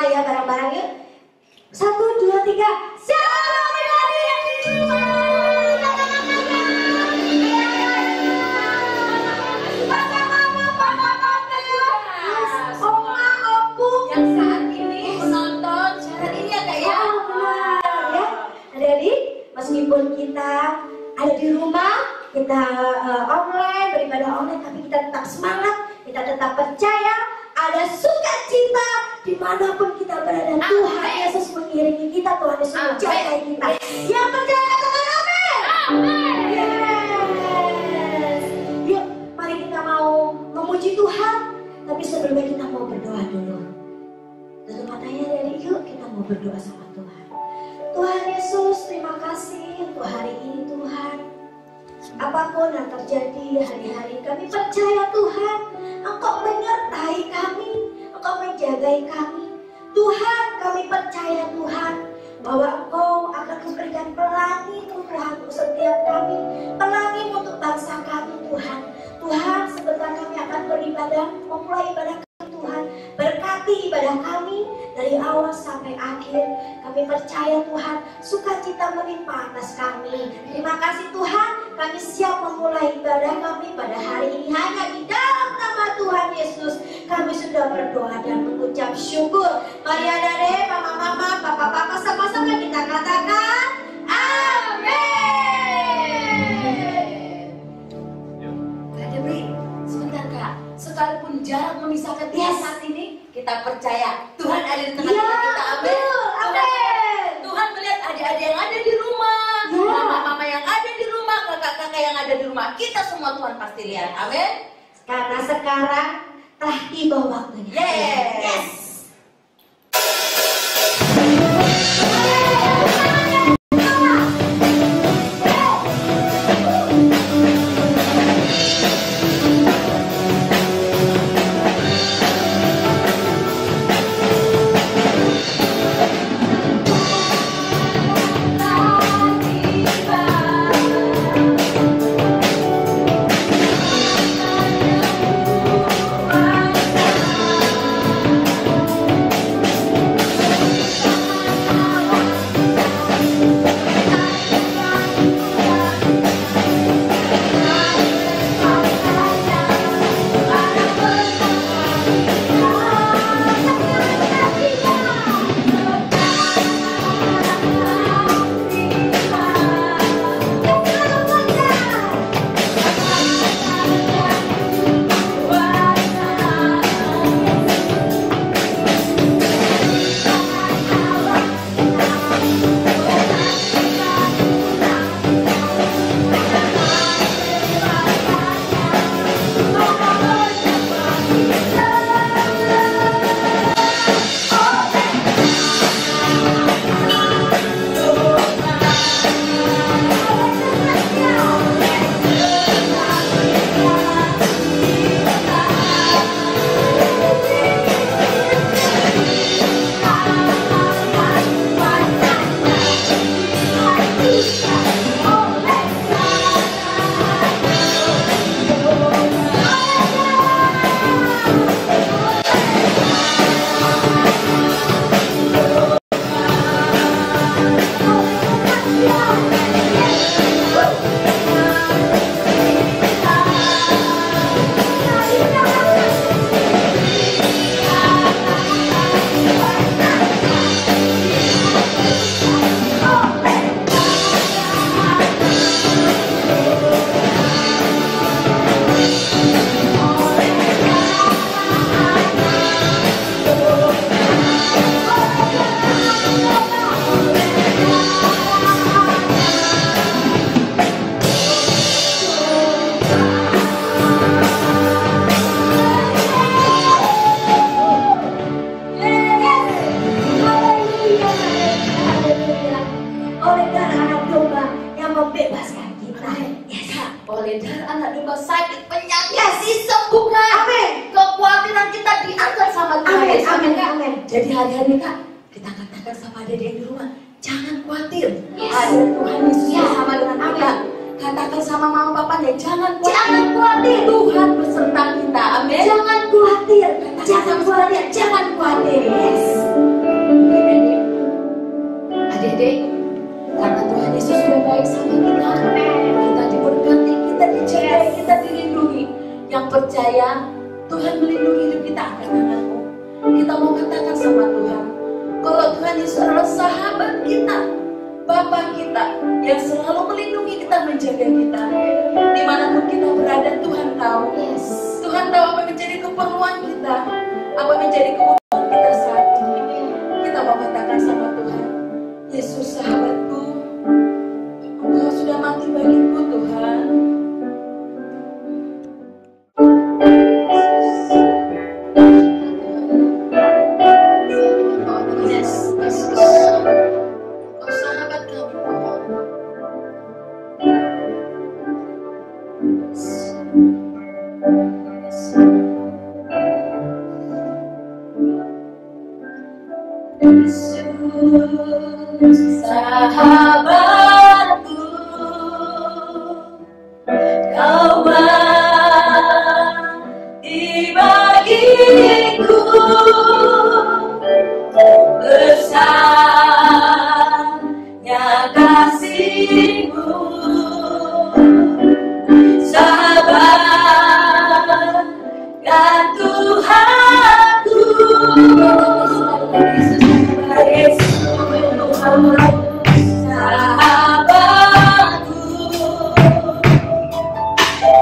ya bareng-bareng yuk. 1, 2, 3. Siapa menari yang di rumah? Yang saat ini menonton siaran ini ya Kak ya. Ya, adik-adik, meskipun kita ada di rumah, kita online, beribadah online, tapi kita tetap semangat, kita tetap percaya, ada sukacita dimanapun kita berada. Tuhan Yesus mengiringi kita, Tuhan Yesus menjagai kita. Yang percaya katakan amin. Amin. Yes. Yuk, mari kita mau memuji Tuhan, tapi sebelumnya kita mau berdoa dulu. Tutup matanya dari yuk kita mau berdoa sama Tuhan. Tuhan Yesus, terima kasih untuk hari ini Tuhan. Apapun yang terjadi hari-hari kami percaya Tuhan, Engkau menyertai kami, Engkau menjagai kami. Tuhan, kami percaya Tuhan bahwa Engkau akan memberikan pelangi Tuhan untuk setiap kami, pelangi untuk bangsa kami Tuhan. Tuhan, sebentar kami akan beribadah, memulai ibadah kami Tuhan. Berkati ibadah kami dari awal sampai akhir. Kami percaya Tuhan, sukacita melimpah atas kami. Terima kasih Tuhan, kami siap memulai ibadah kami pada hari ini hanya di dalam nama Tuhan Yesus. Kami sudah berdoa dan mengucap syukur. Mari adik-adik, mama-mama, papa-papa, sama-sama kita katakan amin. Kak Debri, sebentar Kak. Sekalipun jarak memisahkan kita saat ini, kita percaya Tuhan ada di tengah-tengah kita. Amin. Tuhan melihat adik-adik yang ada di rumah, mama-mama yang ada di rumah, kakak-kakak yang ada di rumah. Kita semua Tuhan pasti lihat. Amin. Karena sekarang telah tiba waktunya. Yes. Jadi hari-hari Kak, kita katakan sama adik-adik di rumah, jangan khawatir. Ada Tuhan Yesus bersama dengan kita. Katakan sama mama papanya, jangan khawatir. Tuhan beserta kita. Amin. Jangan khawatir. Jangan khawatir. Jangan khawatir. Yes. percaya Tuhan melindungi hidup kita angkat tanganmu. Kita mau katakan sama Tuhan, kalau Tuhan Yesus adalah sahabat kita, Bapa kita yang selalu melindungi kita, menjaga kita. Dimanapun kita berada, Tuhan tahu. Tuhan tahu apa menjadi keperluan kita, apa menjadi kebutuhan kita saat ini. Kita mau katakan sama Tuhan, Yesus sahabatku, Engkau sudah mati bagiku Tuhan. Sahabatku, kau mati bagiku, besarnya kasih-Mu, sahabatkan Tuhanku. Sahabatku,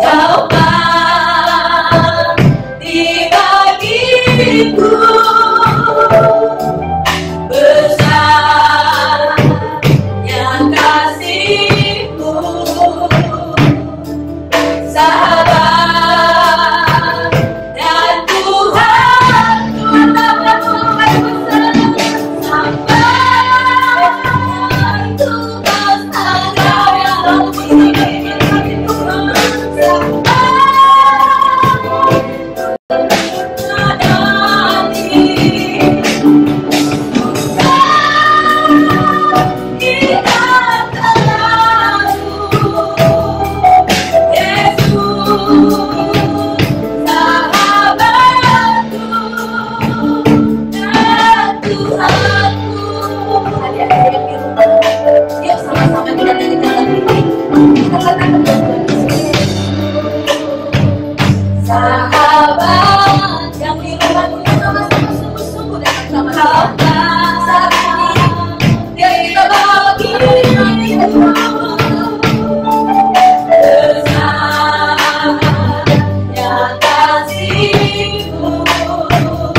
kau mati bagiku, besarnya kasih-Mu, sahabat dan Tuhanku. Yuk sama-sama kita nyanyikan lagu ini. Kita katakan sahabat yang dirumahnya sama-sama sungguh-sungguh dan bersama-sama. Saat ini dia kita bagi besarnya kasih-Mu, sahabat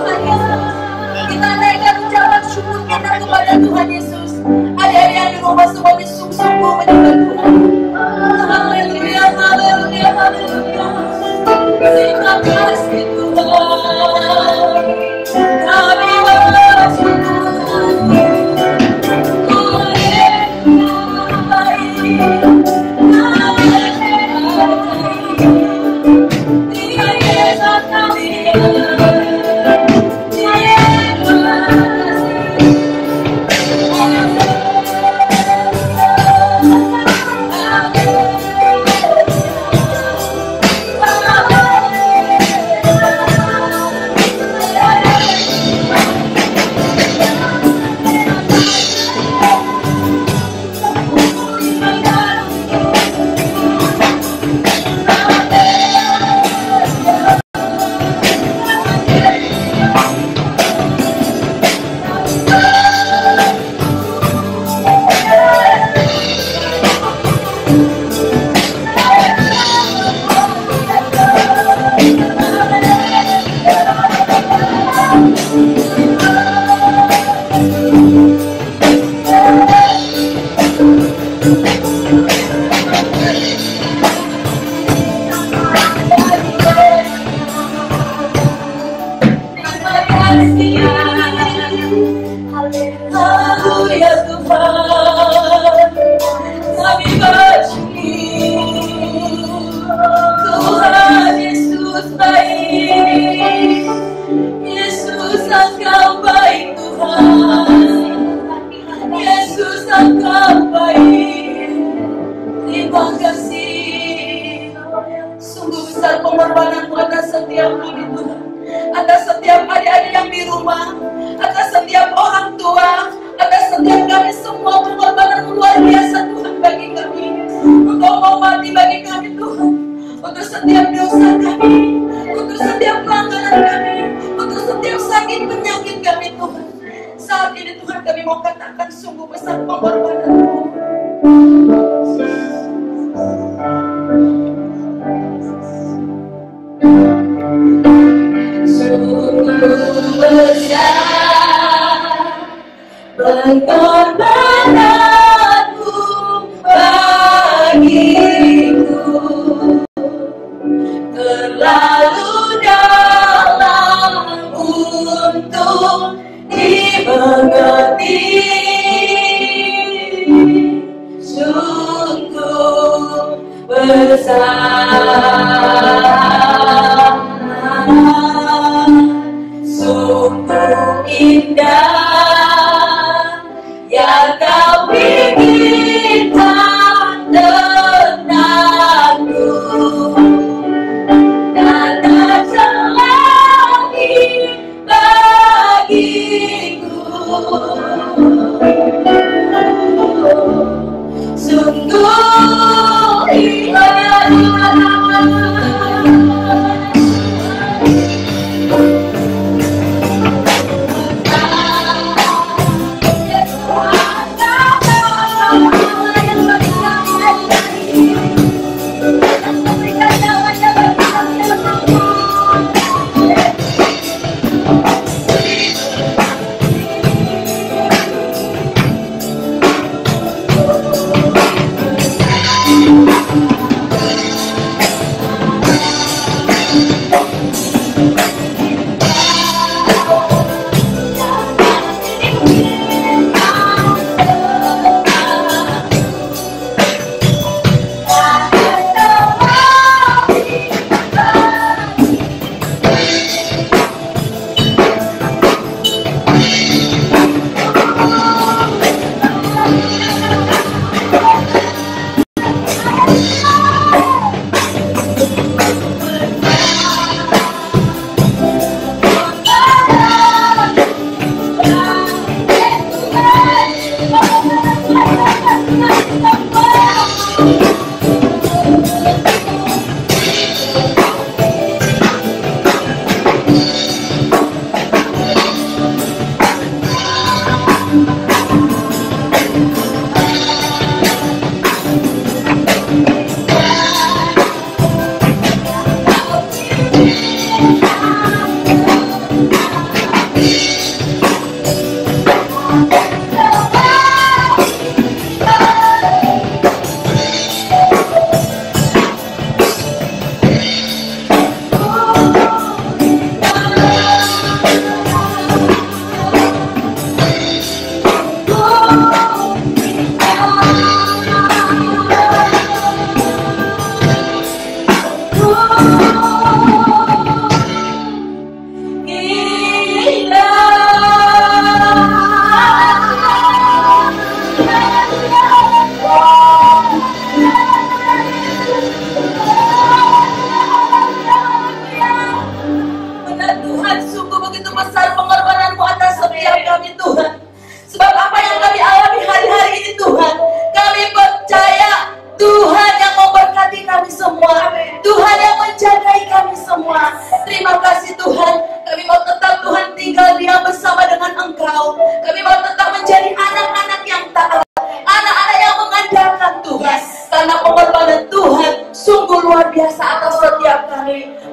dan kita naikkan ucapan syukur kita kepada Tuhan Yesus. Hari-hari yang di rumah semuanya sungguh-sungguh menyembah Tuhan. Haleluya, haleluya, haleluya. Terima kasih Tuhan. Kami bersyukur. Dia Yesus kami. Dia Yesus. pengorbanan-Mu atas setiap kami Tuhan, atas setiap adik-adik yang di rumah, atas setiap orang tua, atas setiap kami semua. Pengorbanan-Mu luar biasa Tuhan bagi kami. Engkau mau mati bagi kami Tuhan, untuk setiap dosa kami, untuk setiap pelanggaran kami, untuk setiap sakit penyakit kami Tuhan. Saat ini Tuhan kami mau katakan sungguh besar pengorbanan-Mu. Sungguh besar pengorbanan-Mu bagiku, terlalu dalam untuk dimengerti. Sungguh besar, sungguh indah yang Kau pikirkan tentangku, dan tak selagi bagiku. Sungguh indah.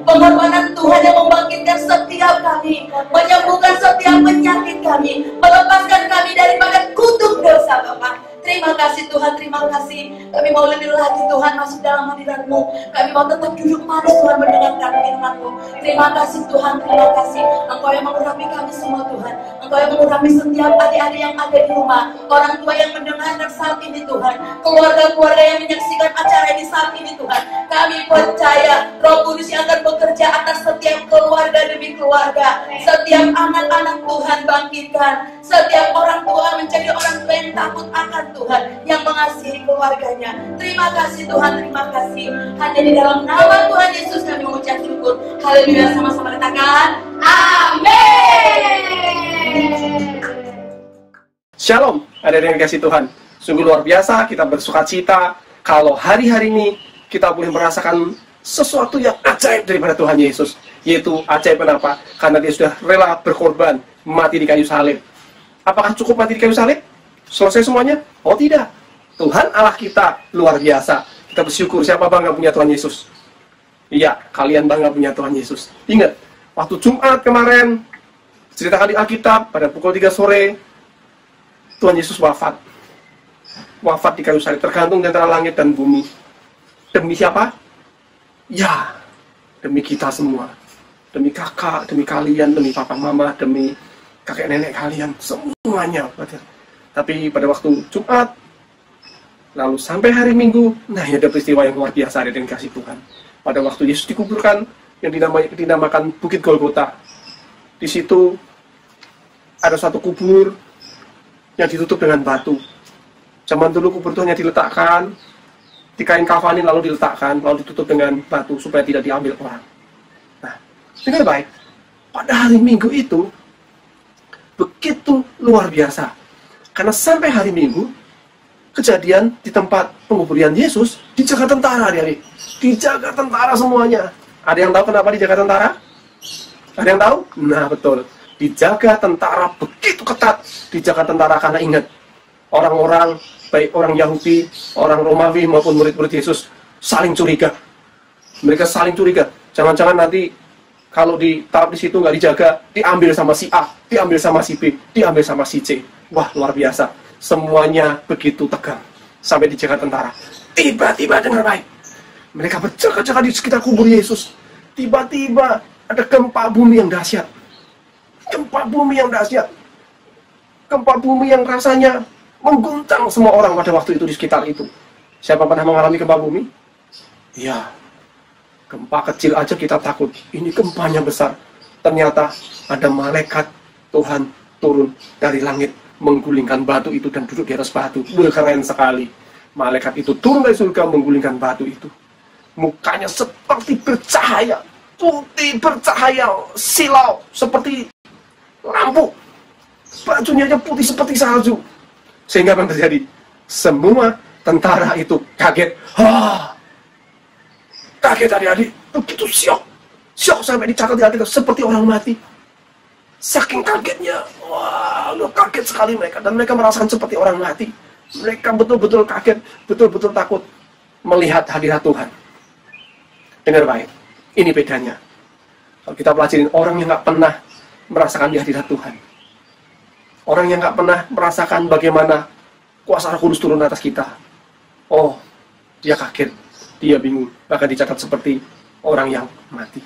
Pengorbanan Tuhan yang membangkitkan setiap kami, menyembuhkan setiap penyakit kami, melepaskan kami daripada kutuk dosa, Bapak. Terima kasih Tuhan, terima kasih. Kami mau lebih lagi Tuhan masuk dalam hadirat-Mu. Kami mau tetap duduk manis Tuhan mendengarkan firman-Mu. Terima kasih Tuhan, terima kasih. Engkau yang mengurapi kami semua Tuhan. Engkau yang mengurapi setiap adik-adik yang ada di rumah, orang tua yang mendengarkan saat ini Tuhan, keluarga-keluarga yang menyaksikan acara ini saat ini Tuhan. Kami percaya Roh Kudus yang akan bekerja atas setiap keluarga demi keluarga. Setiap anak-anak Tuhan bangkitkan. Setiap orang tua menjadi orang tua yang takut akan Tuhan. Tuhan yang mengasihi keluarganya. Terima kasih Tuhan, terima kasih. Hanya di dalam nama Tuhan Yesus kami mengucap syukur. Haleluya, sama-sama katakan amin. Shalom, ada yang dikasih Tuhan. Sungguh luar biasa, kita bersuka cita kalau hari-hari ini kita boleh merasakan sesuatu yang ajaib daripada Tuhan Yesus. Yaitu ajaib kenapa? Karena dia sudah rela berkorban, mati di kayu salib. Apakah cukup mati di kayu salib? Selesai semuanya? Oh tidak. Tuhan Allah kita luar biasa. Kita bersyukur, siapa bangga punya Tuhan Yesus? Iya, kalian bangga punya Tuhan Yesus. Ingat, waktu Jumat kemarin, ceritakan di Alkitab, pada pukul 3 sore, Tuhan Yesus wafat. Wafat di kayu salib, tergantung di antara langit dan bumi. Demi siapa? Ya, demi kita semua. Demi kakak, demi kalian, demi papa mama, demi kakek nenek kalian, semuanya. Tapi pada waktu Jumat, lalu sampai hari Minggu, nah ada peristiwa yang luar biasa dari kasih Tuhan. Pada waktu Yesus dikuburkan, yang dinamakan Bukit Golgota. Di situ ada satu kubur yang ditutup dengan batu. Zaman dulu kubur itu hanya diletakkan, di kain kafanin lalu diletakkan, lalu ditutup dengan batu supaya tidak diambil orang. Nah, dengar baik, pada hari Minggu itu begitu luar biasa. Karena sampai hari Minggu, kejadian di tempat penguburan Yesus dijaga tentara, adik-adik. Dijaga tentara semuanya. Ada yang tahu kenapa dijaga tentara? Ada yang tahu? Nah, betul. Dijaga tentara begitu ketat. Dijaga tentara karena ingat, orang-orang, baik orang Yahudi, orang Romawi maupun murid-murid Yesus saling curiga. Mereka saling curiga. Jangan-jangan nanti kalau ditaruh di situ nggak dijaga, diambil sama si A, diambil sama si B, diambil sama si C. Wah, luar biasa. Semuanya begitu tegang sampai dijaga tentara. Tiba-tiba, dengar baik, mereka berjaga-jaga di sekitar kubur Yesus. Tiba-tiba ada gempa bumi yang dahsyat. Gempa bumi yang dahsyat. Gempa bumi yang rasanya mengguncang semua orang pada waktu itu di sekitar itu. Siapa pernah mengalami gempa bumi? Ya, gempa kecil aja kita takut. Ini gempanya besar. Ternyata ada malaikat Tuhan turun dari langit, menggulingkan batu itu dan duduk di atas batu. Keren sekali. Malaikat itu turun dari surga menggulingkan batu itu. Mukanya seperti bercahaya, putih bercahaya, silau seperti lampu. Bajunya aja putih seperti salju. Sehingga apa yang terjadi? Semua tentara itu kaget. Kaget adik-adik. Begitu syok. Syok sampai dicatat di Alkitab seperti orang mati. Saking kagetnya. Wah, kaget sekali mereka. Dan mereka merasakan seperti orang mati. Mereka betul-betul kaget. Betul-betul takut melihat hadirat Tuhan. Dengar baik. Ini bedanya. Kalau kita pelajarin orang yang gak pernah merasakan di hadirat Tuhan. Orang yang gak pernah merasakan bagaimana kuasa Roh Kudus turun atas kita. Oh, dia kaget, dia bingung, bahkan dicatat seperti orang yang mati.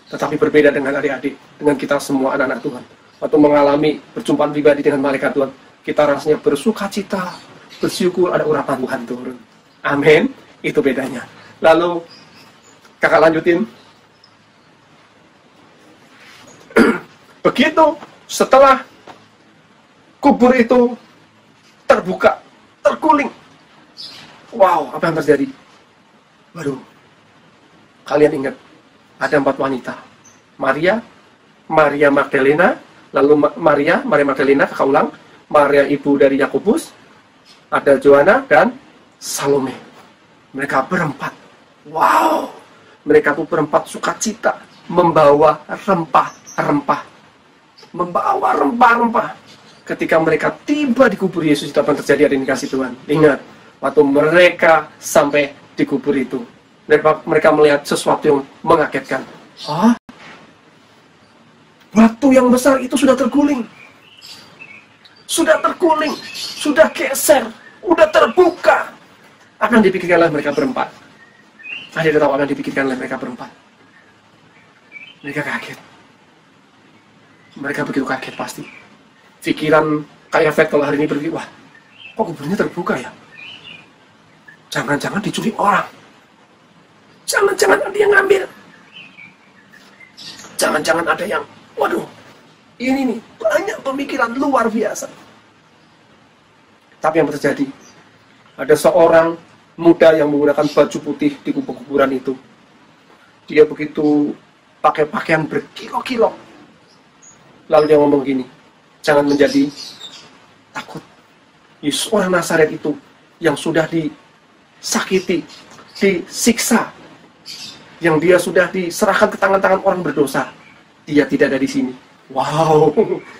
Tetapi berbeda dengan adik-adik, dengan kita semua anak-anak Tuhan. Waktu mengalami perjumpaan pribadi dengan malaikat Tuhan, kita rasanya bersuka cita, bersyukur ada urapan Tuhan turun. Amin, itu bedanya. Lalu, kakak lanjutin. Begitu, setelah kubur itu terbuka, terguling. Wow, apa yang terjadi? Waduh, kalian ingat, ada 4 wanita. Maria Magdalena, lalu Maria Magdalena, kakak ulang, Maria ibu dari Yakobus, ada Joanna, dan Salome. Mereka berempat. Wow, mereka tuh berempat sukacita, membawa rempah-rempah. Membawa rempah-rempah. Ketika mereka tiba di kubur Yesus, itu apa yang terjadi? Ada yang dikasih Tuhan. Ingat, waktu mereka sampai di kubur itu, mereka melihat sesuatu yang mengagetkan. Batu yang besar itu sudah terguling. Sudah terguling, sudah geser, sudah terbuka. Apa yang dipikirkan oleh mereka berempat? Ada yang tahu apa yang dipikirkan oleh mereka berempat? Mereka kaget. Mereka begitu kaget pasti. Pikiran kayak Fed kalau hari ini berpikir, wah, kok kuburnya terbuka ya? Jangan-jangan diculik orang. Jangan-jangan ada yang ngambil. Jangan-jangan ada yang, waduh, ini nih, banyak pemikiran luar biasa. Tapi yang terjadi, Ada seorang muda yang menggunakan baju putih di kuburan itu. Dia begitu pakai pakaian berkilo-kilo. Lalu dia ngomong gini, jangan menjadi takut. Yesus orang Nazaret itu yang sudah disakiti, disiksa, yang dia sudah diserahkan ke tangan-tangan orang berdosa, dia tidak ada di sini. Wow,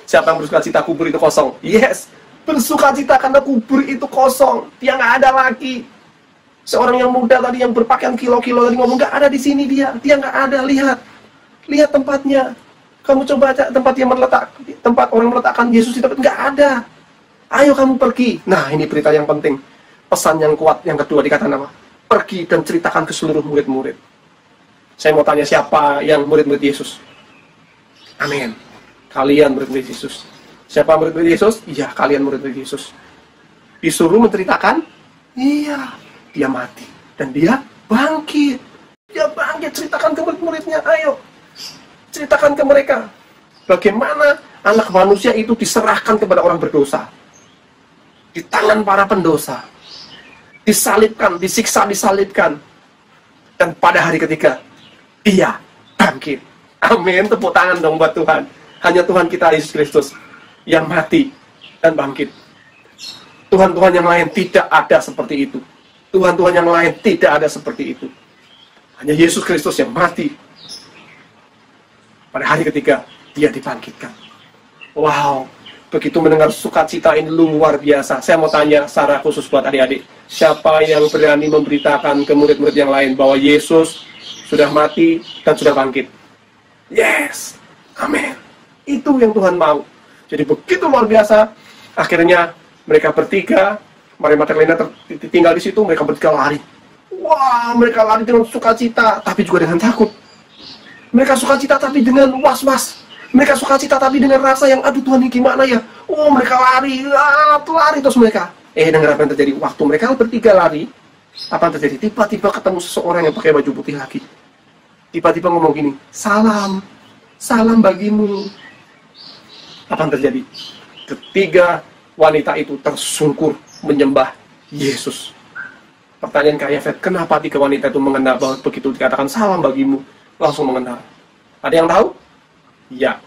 siapa yang bersukacita kubur itu kosong? Yes, bersukacita karena kubur itu kosong, dia nggak ada lagi. Seorang yang muda tadi yang berpakaian kilo-kilo tadi ngomong nggak ada di sini, dia nggak ada. Lihat tempatnya. Kamu coba baca tempat orang meletakkan Yesus di tempat, nggak ada. Ayo kamu pergi. Nah, ini berita yang penting, pesan yang kuat yang kedua dikatakan apa? Pergi dan ceritakan ke seluruh murid-murid. Saya mau tanya, siapa yang murid-murid Yesus? Amin. Kalian murid-murid Yesus. Siapa murid-murid Yesus? Iya, kalian murid-murid Yesus. Disuruh menceritakan? Iya. Dia mati dan dia bangkit. Dia bangkit, ceritakan ke murid-muridnya. Ayo, ceritakan ke mereka bagaimana anak manusia itu diserahkan kepada orang berdosa, di tangan para pendosa, disalibkan, disiksa, disalibkan, dan pada hari ketiga dia bangkit. Amin. Tepuk tangan dong buat Tuhan. Hanya Tuhan kita Yesus Kristus yang mati dan bangkit. Tuhan-Tuhan yang lain tidak ada seperti itu. Tuhan-Tuhan yang lain tidak ada seperti itu. Hanya Yesus Kristus yang mati. Pada hari ketiga, dia dibangkitkan. Wow, begitu mendengar sukacita ini luar biasa. Saya mau tanya secara khusus buat adik-adik. Siapa yang berani memberitakan ke murid-murid yang lain bahwa Yesus sudah mati dan sudah bangkit? Yes, amin. Itu yang Tuhan mau. Jadi begitu luar biasa. Akhirnya mereka bertiga, Maria Magdalena tinggal di situ, mereka bertiga lari. Wah, mereka lari dengan sukacita, tapi juga dengan takut. Mereka sukacita tapi dengan was-was. Mereka sukacita tapi dengan rasa yang, aduh Tuhan ini gimana ya? Oh, mereka lari terus mereka. Dengar apa yang terjadi? Waktu mereka bertiga lari, apa yang terjadi? Tiba-tiba ketemu seseorang yang pakai baju putih lagi. Tiba-tiba ngomong gini, salam bagimu. Apa yang terjadi? Ketiga wanita itu tersungkur menyembah Yesus. Pertanyaan Kak Yafet, kenapa tiga wanita itu mengenal bahwa begitu dikatakan salam bagimu, langsung mengenal? Ada yang tahu? Ya,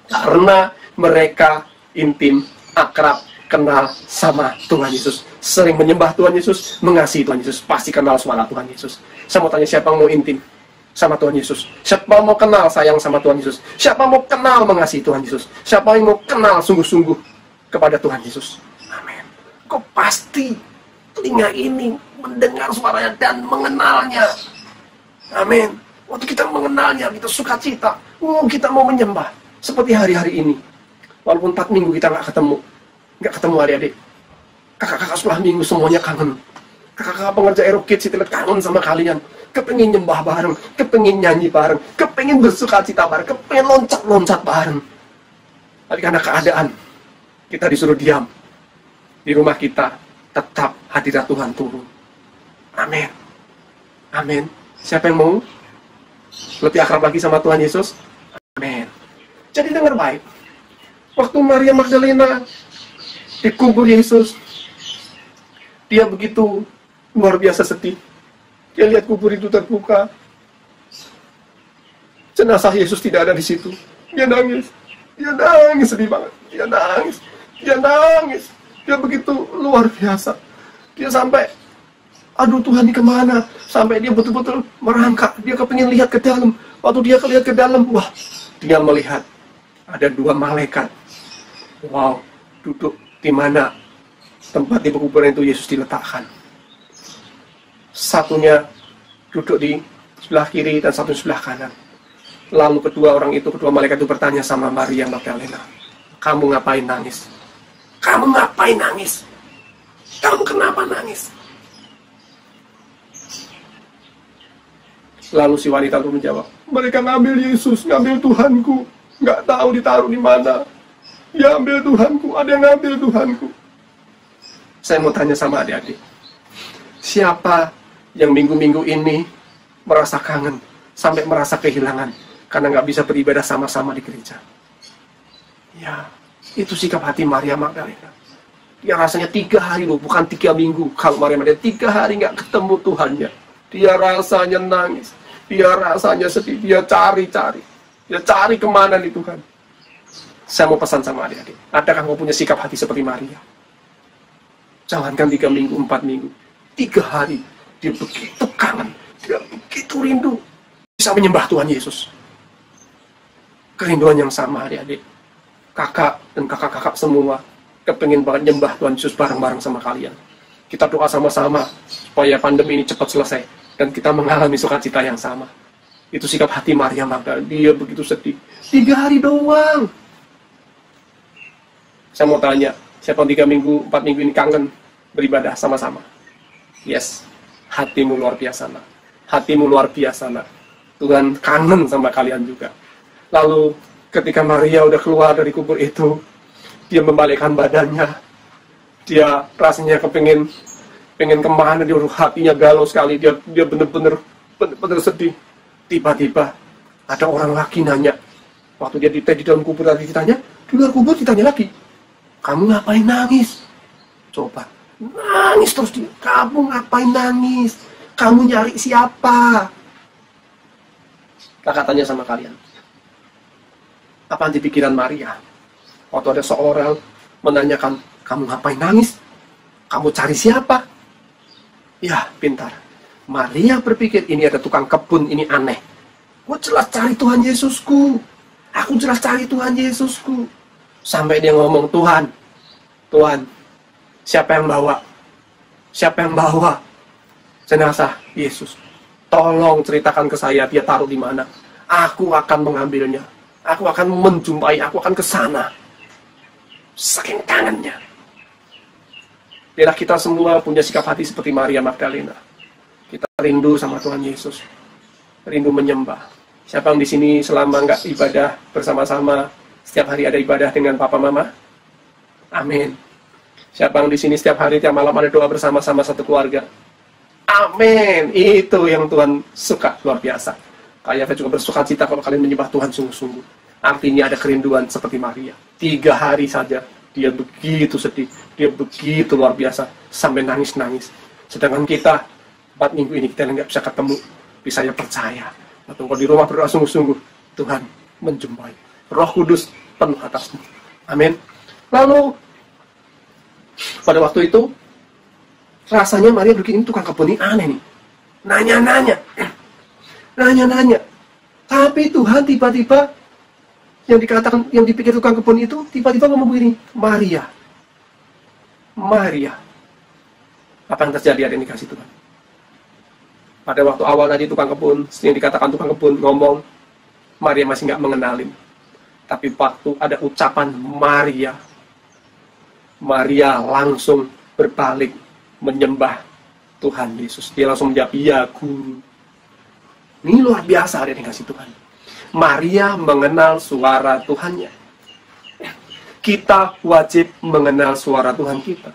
karena mereka intim, akrab, kenal sama Tuhan Yesus, sering menyembah Tuhan Yesus, mengasihi Tuhan Yesus, pasti kenal suara Tuhan Yesus. Saya mau tanya, siapa yang mau intim sama Tuhan Yesus? Siapa mau kenal sayang sama Tuhan Yesus? Siapa mau kenal mengasihi Tuhan Yesus? Siapa yang mau kenal sungguh-sungguh kepada Tuhan Yesus? Amin. Kok pasti telinga ini mendengar suaranya dan mengenalnya. Amin. Waktu kita mengenalnya, kita sukacita. Kita mau menyembah. Seperti hari-hari ini. Walaupun 4 minggu kita nggak ketemu adik-adik. Kakak-kakak sekolah minggu semuanya kangen. Kakak-kakak pengerja Aerokid Citilet kangen sama kalian. Kepengin nyembah bareng, kepengin nyanyi bareng, kepengin bersukacita bareng, kepengin loncat-loncat bareng. Tapi karena keadaan, kita disuruh diam. Di rumah kita, tetap hadirat Tuhan turun. Amin. Amin. Siapa yang mau lebih akrab lagi sama Tuhan Yesus? Amin. Jadi dengar baik. Waktu Maria Magdalena dikubur Yesus, dia begitu luar biasa sedih. Dia lihat kubur itu terbuka. Jenazah Yesus tidak ada di situ. Dia nangis. Dia nangis sedih banget. Dia nangis. Dia nangis. Dia begitu luar biasa. Dia sampai, aduh Tuhan ini kemana? Sampai dia betul-betul merangkak. Dia kepingin lihat ke dalam. Waktu dia lihat ke dalam, wah, dia melihat ada 2 malaikat. Wow, duduk di mana tempat di pekuburan itu Yesus diletakkan. Satunya duduk di sebelah kiri dan satu sebelah kanan. Lalu kedua malaikat itu bertanya sama Maria Magdalena, kamu ngapain nangis? Kamu ngapain nangis? Kamu kenapa nangis? Lalu si wanita itu menjawab, mereka ngambil Yesus, ngambil Tuhanku. Nggak tahu ditaruh di mana. Dia ambil Tuhanku, ada yang ngambil Tuhanku. Saya mau tanya sama adik-adik, siapa yang minggu-minggu ini merasa kangen, sampai merasa kehilangan, karena nggak bisa beribadah sama-sama di gereja? Ya, itu sikap hati Maria Magdalena. Dia rasanya 3 hari loh, bukan 3 minggu. Kalau Maria Magdalena 3 hari nggak ketemu Tuhannya. Dia rasanya nangis. Dia rasanya sedih. Dia cari-cari. Dia cari kemana nih Tuhan. Saya mau pesan sama adik-adik. Adakah kau punya sikap hati seperti Maria? Jangankan 3 minggu, 4 minggu. 3 hari. Dia begitu kangen. Dia begitu rindu. Bisa menyembah Tuhan Yesus. Kerinduan yang sama adik-adik. Kakak dan kakak-kakak semua kepengen banget nyembah Tuhan Yesus bareng-bareng sama kalian. Kita doa sama-sama supaya pandemi ini cepat selesai dan kita mengalami sukacita yang sama. Itu sikap hati Maria Magdalena. Dia begitu sedih. 3 hari doang. Saya mau tanya, siapa 3 minggu, 4 minggu ini kangen beribadah sama-sama? Yes, hatimu luar biasa nak. Hatimu luar biasa nak. Tuhan kangen sama kalian juga. Lalu ketika Maria udah keluar dari kubur itu, dia membalikkan badannya. Dia rasanya pengen kemana, dia hatinya galau sekali. Dia bener-bener sedih. Tiba-tiba ada orang laki nanya. Waktu dia di dalam kubur tadi ditanya, di luar kubur ditanya lagi, kamu ngapain nangis? Coba, nangis terus dia. Kamu ngapain nangis? Kamu nyari siapa? Kakak tanya sama kalian, apa di pikiran Maria? Waktu ada seorang menanyakan, kamu ngapain nangis? Kamu cari siapa? Ya, pintar. Maria berpikir, ini ada tukang kebun, ini aneh. Gue jelas cari Tuhan Yesusku. Aku jelas cari Tuhan Yesusku. Sampai dia ngomong, Tuhan, siapa yang bawa? Siapa yang bawa jenazah Yesus? Tolong ceritakan ke saya, dia taruh di mana. Aku akan mengambilnya. Aku akan menjumpai, aku akan ke sana. Saking kangennya. Biarlah kita semua punya sikap hati seperti Maria Magdalena. Kita rindu sama Tuhan Yesus. Rindu menyembah. Siapa yang di sini selama nggak ibadah bersama-sama, setiap hari ada ibadah dengan papa mama? Amin. Siapa yang di sini setiap hari, tiap malam ada doa bersama-sama satu keluarga? Amin. Itu yang Tuhan suka, luar biasa. Kayak juga bersuka cita kalau kalian menyembah Tuhan sungguh-sungguh. Artinya ada kerinduan seperti Maria. 3 hari saja, dia begitu sedih. Dia begitu luar biasa, sampai nangis-nangis. Sedangkan kita, 4 minggu ini kita nggak bisa ketemu. Bisa saya percaya. Atau kalau di rumah berdoa sungguh-sungguh, Tuhan menjumpai. Roh Kudus penuh atasmu. Amin. Lalu pada waktu itu rasanya Maria begini, tukang kebun ini aneh nih. Nanya-nanya. Tapi Tuhan tiba-tiba yang dipikir tukang kebun itu tiba-tiba ngomong begini, Maria. Apa yang terjadi ada indikasi Tuhan? Pada waktu awal tadi tukang kebun, yang dikatakan tukang kebun ngomong, Maria masih nggak mengenalin. Tapi waktu ada ucapan Maria langsung berbalik menyembah Tuhan Yesus. Dia langsung menjawab, ya Guru. Ini luar biasa ada yang dikasih Tuhan. Maria mengenal suara Tuhannya. Kita wajib mengenal suara Tuhan kita.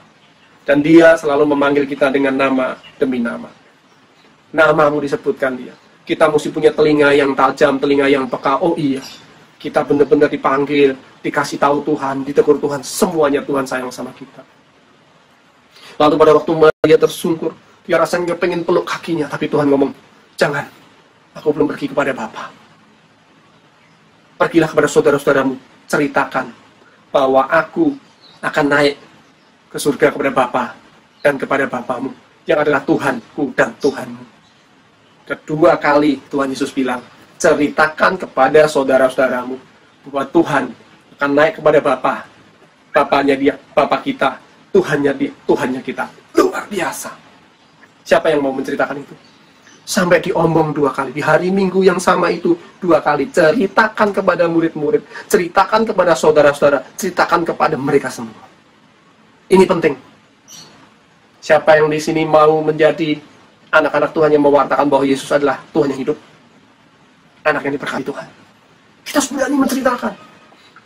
Dan dia selalu memanggil kita dengan nama demi nama. Namamu disebutkan dia. Kita mesti punya telinga yang tajam, telinga yang peka. Oh iya, kita benar-benar dipanggil, dikasih tahu Tuhan, ditegur Tuhan. Semuanya Tuhan sayang sama kita. Lalu pada waktu Maria tersungkur, dia rasanya pengen peluk kakinya. Tapi Tuhan ngomong, jangan, aku belum pergi kepada Bapa. Pergilah kepada saudara-saudaramu, ceritakan bahwa aku akan naik ke surga kepada Bapa dan kepada Bapamu, yang adalah Tuhanku dan Tuhanmu. Kedua kali Tuhan Yesus bilang, ceritakan kepada saudara-saudaramu bahwa Tuhan akan naik kepada Bapa. Bapanya dia, Bapa kita, Tuhannya dia, Tuhannya kita. Luar biasa. Siapa yang mau menceritakan itu? Sampai diomong 2 kali. Di hari Minggu yang sama itu 2 kali. Ceritakan kepada murid-murid. Ceritakan kepada saudara-saudara. Ceritakan kepada mereka semua. Ini penting. Siapa yang di sini mau menjadi anak-anak Tuhan yang mewartakan bahwa Yesus adalah Tuhan yang hidup? Anak yang diberkati Tuhan. Kita harus berani menceritakan.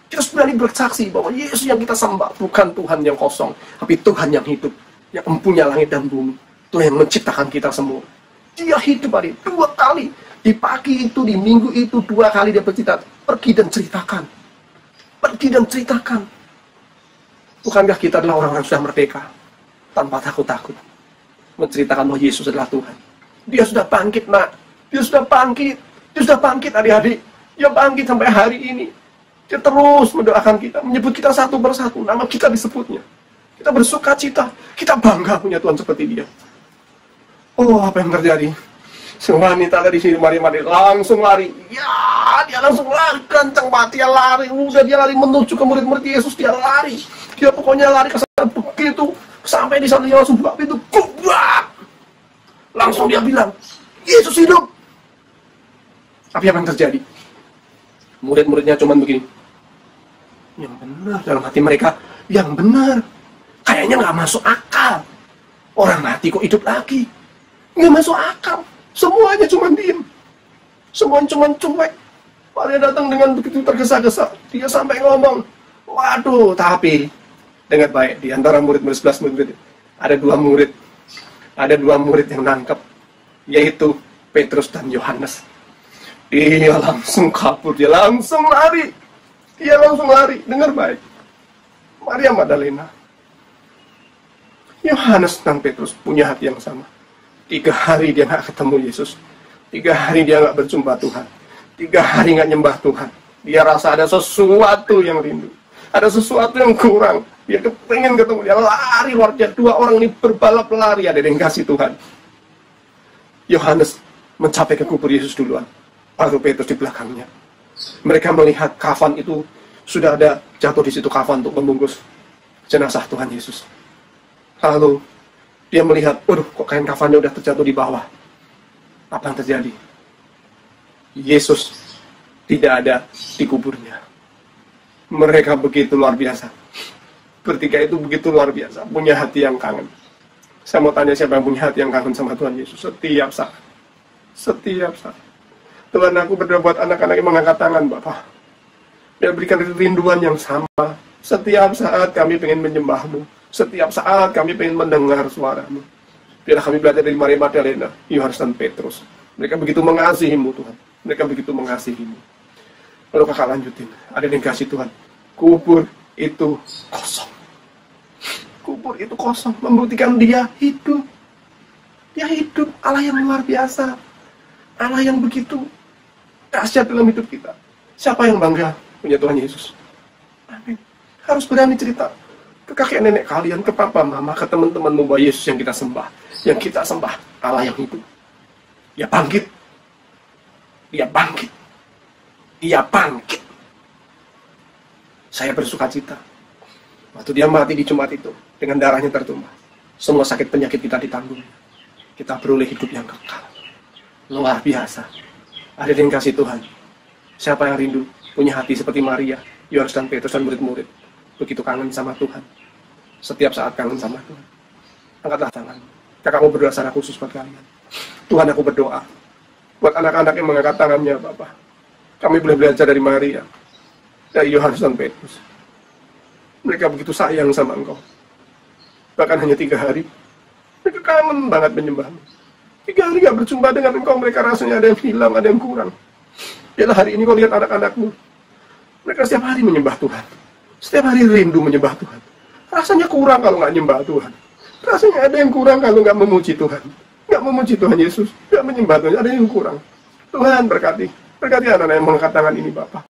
Kita harus berani bersaksi bahwa Yesus yang kita sembah bukan Tuhan yang kosong, tapi Tuhan yang hidup, yang mempunyai langit dan bumi. Tuhan yang menciptakan kita semua. Dia hidup hari 2 kali. Di pagi itu, di minggu itu 2 kali dia bercerita. Pergi dan ceritakan. Pergi dan ceritakan. Bukankah kita adalah orang-orang yang sudah merdeka, tanpa takut-takut, menceritakan bahwa Yesus adalah Tuhan? Dia sudah bangkit, nak. Dia sudah bangkit. Dia sudah bangkit, adik-adik. Dia bangkit sampai hari ini. Dia terus mendoakan kita, menyebut kita satu persatu, nama kita disebutnya. Kita bersuka cita, kita bangga punya Tuhan seperti dia. Oh, apa yang terjadi? Si wanita dari sini, Maria langsung lari. Ya, dia langsung lari, kencang banget dia lari. Udah dia lari menuju ke murid-murid Yesus, dia lari. Dia pokoknya lari ke sana begitu. Sampai di sana dia langsung buka pintu, kubrak. Langsung dia bilang, Yesus hidup. Tapi apa yang terjadi? Murid-muridnya cuman begini. Yang benar, dalam hati mereka, yang benar. Kayaknya nggak masuk akal. Orang mati kok hidup lagi. Nggak masuk akal. Semuanya cuma diem. Semuanya cuma cuek. Maria datang dengan begitu tergesa-gesa. Dia sampai ngomong, waduh, tapi dengar baik, di antara murid-murid 11 murid, ada dua murid yang nangkep, yaitu Petrus dan Yohanes. Dia langsung kabur, dia langsung lari. Dengar baik. Maria Magdalena, Yohanes dan Petrus punya hati yang sama. 3 hari dia nggak ketemu Yesus. 3 hari dia nggak berjumpa Tuhan. 3 hari nggak nyembah Tuhan. Dia rasa ada sesuatu yang rindu. Ada sesuatu yang kurang. Dia pengen ketemu. Dia lari luar biasa. 2 orang ini berbalap lari. Ada yang kasih Tuhan. Yohanes mencapai ke kubur Yesus duluan. Baru Petrus di belakangnya. Mereka melihat kafan itu sudah ada jatuh di situ, kafan untuk membungkus jenazah Tuhan Yesus. Lalu dia melihat, waduh, kok kain kafannya udah terjatuh di bawah. Apa yang terjadi? Yesus tidak ada di kuburnya. Mereka begitu luar biasa. Bertiga itu begitu luar biasa, punya hati yang kangen. Saya mau tanya, siapa yang punya hati yang kangen sama Tuhan Yesus? Setiap saat. Tuhan, aku berdoa buat anak-anak yang mengangkat tangan, Bapak. Dia berikan kerinduan yang sama. Setiap saat kami pengen menyembah-Mu. Setiap saat kami pengen mendengar suara-Mu. Biarlah kami belajar dari Maria Magdalena, Yohanes dan Petrus. Mereka begitu mengasihi-Mu, Tuhan. Mereka begitu mengasihi-Mu. Lalu kakak lanjutin. Ada yang kasih Tuhan. Kubur itu kosong. Kubur itu kosong. Membuktikan dia hidup. Dia hidup. Allah yang luar biasa. Allah yang begitu dahsyat dalam hidup kita. Siapa yang bangga punya Tuhan Yesus? Amin. Harus berani cerita ke kakek nenek kalian, ke papa mama, ke teman-temanmu bahwa Yesus yang kita sembah. Yang kita sembah Allah yang hidup. Dia bangkit. Dia bangkit. Dia bangkit. Saya bersuka cita. Waktu dia mati di Jumat itu, dengan darahnya tertumpah, semua sakit penyakit kita ditanggung. Kita beroleh hidup yang kekal. Luar biasa. Ada yang kasih Tuhan. Siapa yang rindu punya hati seperti Maria, Yohanes dan Petrus dan murid-murid, begitu kangen sama Tuhan. Setiap saat kangen sama Tuhan. Angkatlah tangan. Kakak mau berdoa secara khusus buat kalian. Tuhan, aku berdoa buat anak-anak yang mengangkat tangannya, Bapak. Kami boleh belajar dari Maria, dari Yohanes dan Petrus. Mereka begitu sayang sama Engkau. Bahkan hanya 3 hari, mereka kangen banget menyembah-Mu. 3 hari gak berjumpa dengan Engkau, mereka rasanya ada yang hilang, ada yang kurang. Biarlah hari ini kau lihat anak-anak-Mu. Mereka setiap hari menyembah Tuhan. Setiap hari rindu menyembah Tuhan. Rasanya kurang kalau gak menyembah Tuhan. Rasanya ada yang kurang kalau gak memuji Tuhan. Gak memuji Tuhan Yesus. Gak menyembah Tuhan, ada yang kurang. Tuhan berkati. Berkati anak-anak yang mengangkat tangan ini, Bapak.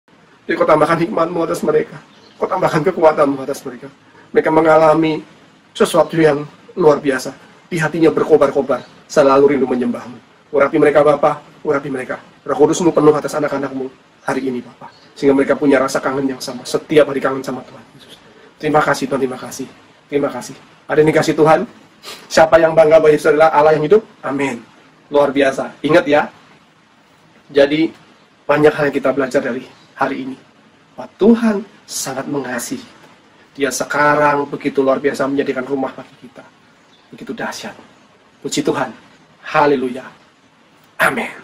Jadi kau tambahkan hikmat-Mu atas mereka. Kau tambahkan kekuatan-Mu atas mereka. Mereka mengalami sesuatu yang luar biasa. Di hatinya berkobar-kobar. Selalu rindu menyembah-Mu. Urapi mereka, Bapak. Urapi mereka. Roh Kudus-Mu penuh atas anak-anak-Mu hari ini, Bapak. Sehingga mereka punya rasa kangen yang sama. Setiap hari kangen sama Tuhan Yesus. Terima kasih, Tuhan. Terima kasih. Terima kasih. Ada yang dikasih Tuhan? Siapa yang bangga bahwa Yesus adalah Allah yang hidup? Amin. Luar biasa. Ingat ya. Jadi, banyak hal yang kita belajar dari hari ini. Bahwa Tuhan sangat mengasihi. Dia sekarang begitu luar biasa menjadikan rumah bagi kita. Begitu dahsyat. Puji Tuhan. Haleluya. Amin.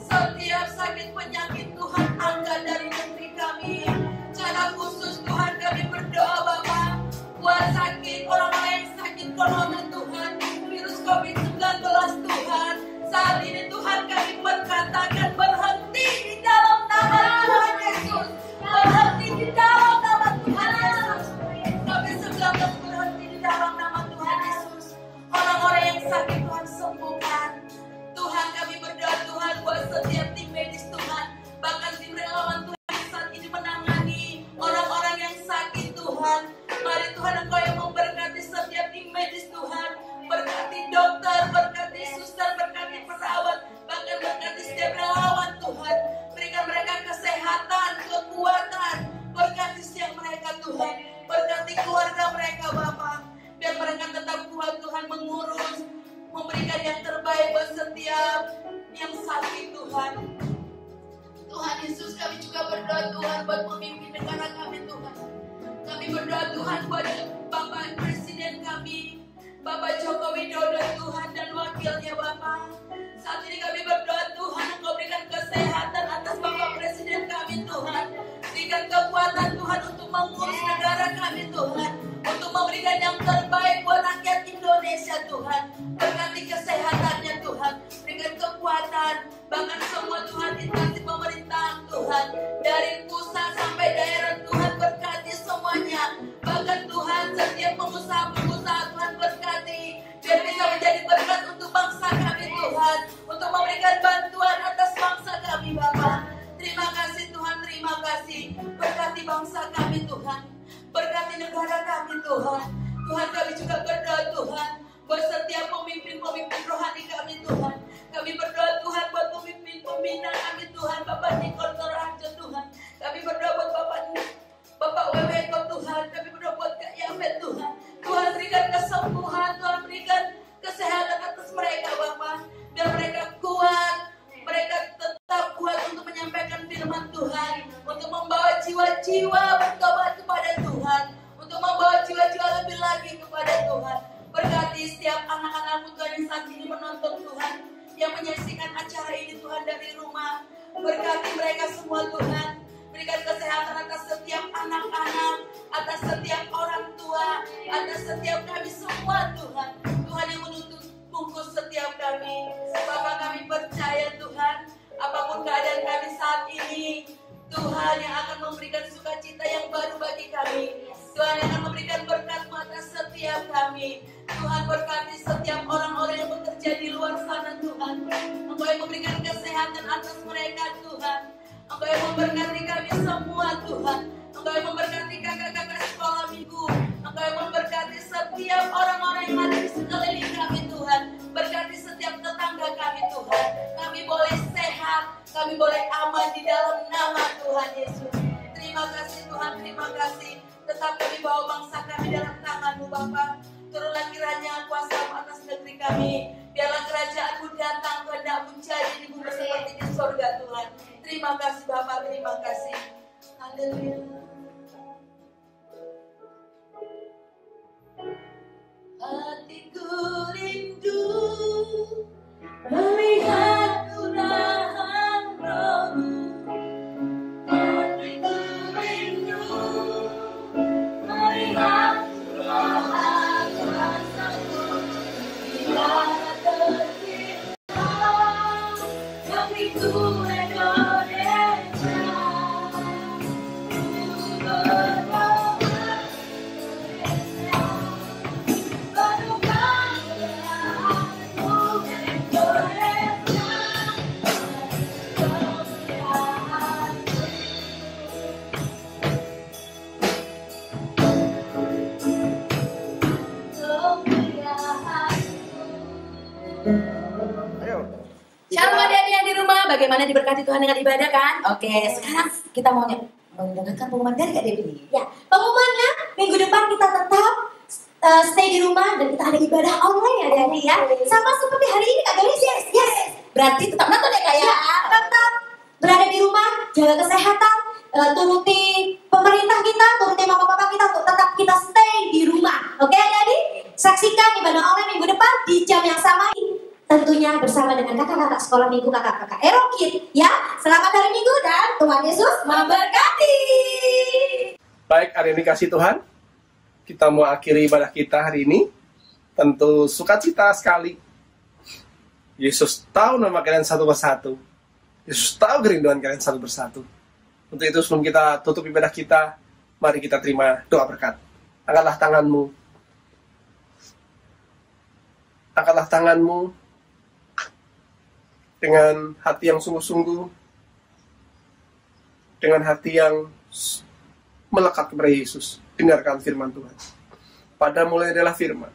Setiap sakit penyakit Tuhan angkat dari negeri kami. Cara khusus bangsa kami Tuhan. Berkati negara kami Tuhan. Tuhan, kami juga berdoa Tuhan buat setiap pemimpin-pemimpin rohani kami Tuhan. Kami berdoa Tuhan buat pemimpin pembina kami Tuhan, Bapak Nikol Toraharjo Tuhan. Kami berdoa buat Bapak Weweko Tuhan. Kami berdoa buat Kak Yafet Tuhan. Tuhan, berikan kesembuhan, Tuhan berikan kesehatan atas mereka Bapak. Biar mereka kuat, mereka tetap kuat untuk menyampaikan firman Tuhan, untuk membawa jiwa-jiwa bertobat kepada Tuhan, untuk membawa jiwa-jiwa lebih lagi kepada Tuhan. Berkati setiap anak-anakmu Tuhan yang saat ini menonton Tuhan, yang menyaksikan acara ini Tuhan dari rumah. Berkati mereka semua Tuhan. Berikan kesehatan atas setiap anak-anak, atas setiap orang tua, atas setiap kami semua Tuhan. Tuhan yang menuntut bungkus setiap kami. Bapak, kami percaya Tuhan, apapun keadaan kami saat ini, Tuhan yang akan memberikan sukacita yang baru bagi kami. Tuhan yang akan memberikan berkat atas setiap kami. Tuhan, berkati setiap orang-orang yang bekerja di luar sana Tuhan. Engkau yang memberikan kesehatan atas mereka Tuhan. Engkau yang memberkati kami semua Tuhan. Engkau yang memberkati kakak-kakak sekolah minggu. Engkau yang memberkati setiap orang-orang yang ada di sekeliling kami Tuhan. Berkati setiap tetangga kami Tuhan. Kami boleh sehat, kami boleh aman di dalam nama Tuhan Yesus. Terima kasih Tuhan, terima kasih. Tetap kami bawa bangsa kami dalam tangan-Mu Bapa. Turunlah kiranya kuasa-Mu atas negeri kami. Biarlah kerajaan-Mu datang, kehendak-Mu jadi di bumi seperti di surga Tuhan. Terima kasih Bapa, terima kasih. Haleluya. Hatiku rindu melihat curahan Roh-Mu. Hatiku rindu melihat curahan kuasa-Mu. Biarlah tercipta negeriku Indonesia. Shalom adik-adik yang di rumah, bagaimana diberkati Tuhan dengan ibadah kan? Oke, sekarang kita mau mendengarkan pengumuman dari Kak Devi. Ya, pengumumannya minggu depan kita tetap stay di rumah dan kita ada ibadah online ya adik-adik ya. Sama seperti hari ini Kak Devi, yes. Berarti tetap nonton ya Kak ya? Ya, tetap berada di rumah, jaga kesehatan, turuti pemerintah kita, turuti mama papa kita untuk tetap kita stay di rumah. Oke adik-adik, saksikan ibadah online minggu depan di jam yang sama. Tentunya bersama dengan kakak-kakak sekolah minggu, kakak-kakak Erokid ya. Selamat hari Minggu dan Tuhan Yesus memberkati. Baik, hari ini kasih Tuhan, kita mau akhiri ibadah kita hari ini. Tentu sukacita sekali. Yesus tahu nama kalian satu persatu. Yesus tahu kerinduan kalian satu persatu. Untuk itu sebelum kita tutup ibadah kita, mari kita terima doa berkat. Angkatlah tanganmu. Angkatlah tanganmu dengan hati yang sungguh-sungguh, dengan hati yang melekat kepada Yesus. Dengarkan firman Tuhan. Pada mulai adalah firman,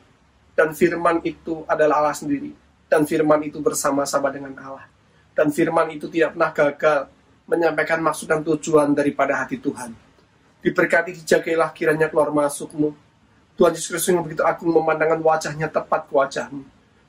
dan firman itu adalah Allah sendiri, dan firman itu bersama-sama dengan Allah, dan firman itu tidak pernah gagal menyampaikan maksud dan tujuan daripada hati Tuhan. Diberkati, dijagailah kiranya keluar masukmu. Tuhan Yesus Kristus yang begitu agung memandangkan wajahnya tepat ke wajahmu,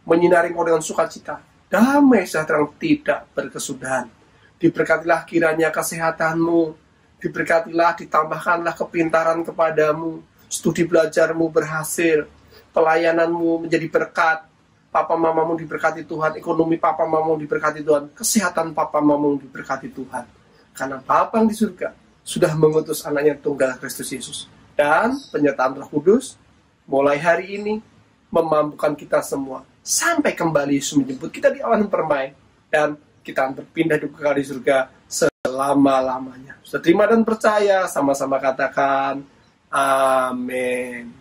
menyinari kau dengan sukacita, damai sejahtera yang tidak berkesudahan. Diberkatilah kiranya kesehatanmu, diberkatilah, ditambahkanlah kepintaran kepadamu, studi belajarmu berhasil, pelayananmu menjadi berkat, papa mamamu diberkati Tuhan, ekonomi papa mamamu diberkati Tuhan, kesehatan papa mamamu diberkati Tuhan. Karena Bapa yang di surga sudah mengutus anaknya tunggal Kristus Yesus. Dan penyertaan Roh Kudus mulai hari ini memampukan kita semua sampai kembali Yesus menjemput kita di awan permai, dan kita berpindah hidup kekal di surga selama-lamanya. Sudah terima dan percaya, sama-sama katakan amin.